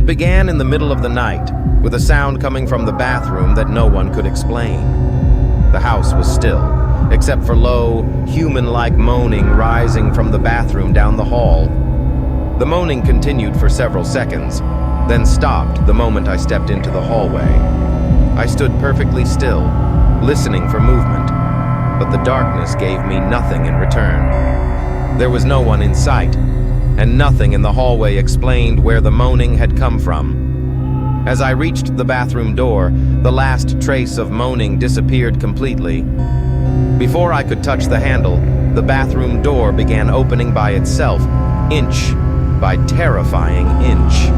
began in the middle of the night, with a sound coming from the bathroom that no one could explain. The house was still, except for low, human-like moaning rising from the bathroom down the hall. The moaning continued for several seconds, then stopped the moment I stepped into the hallway. I stood perfectly still, listening for movement, but the darkness gave me nothing in return. There was no one in sight, and nothing in the hallway explained where the moaning had come from. As I reached the bathroom door, the last trace of moaning disappeared completely. Before I could touch the handle, the bathroom door began opening by itself, inch by terrifying inch.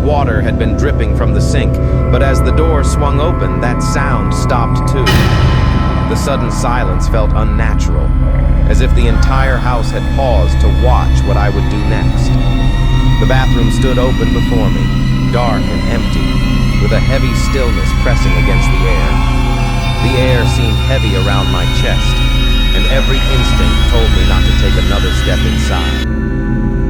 Water had been dripping from the sink, but as the door swung open, that sound stopped too. The sudden silence felt unnatural, as if the entire house had paused to watch what I would do next. The bathroom stood open before me, dark and empty, with a heavy stillness pressing against the air. The air seemed heavy around my chest, and every instinct told me not to take another step inside.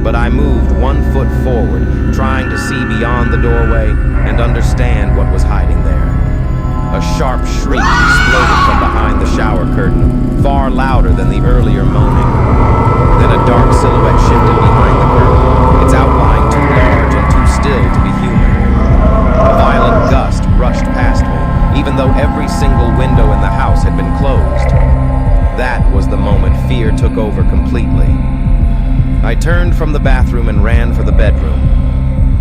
But I moved 1 foot forward, trying to see beyond the doorway and understand what was hiding there. A sharp shriek exploded from behind the shower curtain, far louder than the earlier moaning. Then a dark silhouette shifted behind the curtain, its outline too large and too still to be human. A violent gust rushed past me, even though every single window in the house had been closed. That was the moment fear took over completely. I turned from the bathroom and ran for the bedroom.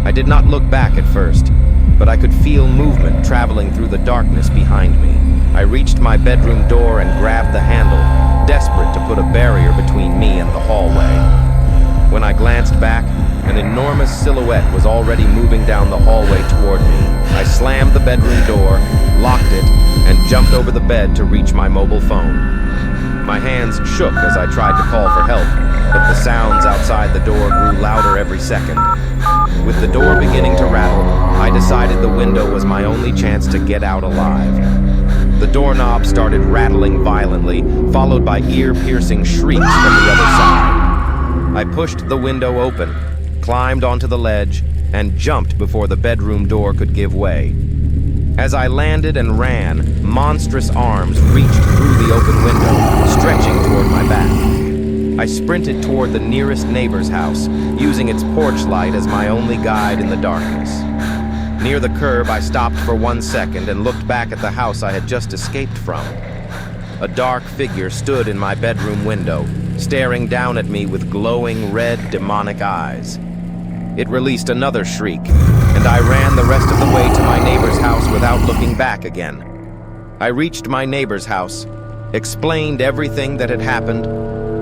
I did not look back at first, but I could feel movement traveling through the darkness behind me. I reached my bedroom door and grabbed the handle, desperate to put a barrier between me and the hallway. When I glanced back, an enormous silhouette was already moving down the hallway toward me. I slammed the bedroom door, locked it, and jumped over the bed to reach my mobile phone. My hands shook as I tried to call for help, but the sounds outside the door grew louder every second. With the door beginning to rattle, I decided the window was my only chance to get out alive. The doorknob started rattling violently, followed by ear-piercing shrieks from the other side. I pushed the window open, climbed onto the ledge, and jumped before the bedroom door could give way. As I landed and ran, monstrous arms reached through the open window, stretching toward my back. I sprinted toward the nearest neighbor's house, using its porch light as my only guide in the darkness. Near the curb, I stopped for 1 second and looked back at the house I had just escaped from. A dark figure stood in my bedroom window, staring down at me with glowing red, demonic eyes. It released another shriek, and I ran the rest of the way to my neighbor's house without looking back again. I reached my neighbor's house, explained everything that had happened,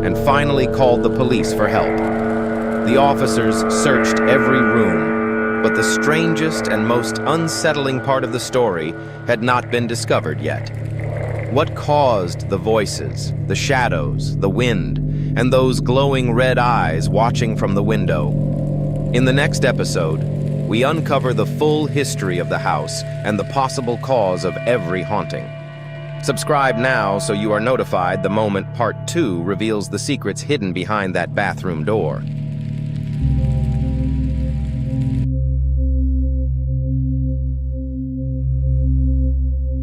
and finally called the police for help. The officers searched every room, but the strangest and most unsettling part of the story had not been discovered yet. What caused the voices, the shadows, the wind, and those glowing red eyes watching from the window? In the next episode, we uncover the full history of the house and the possible cause of every haunting. Subscribe now so you are notified the moment Part 2 reveals the secrets hidden behind that bathroom door.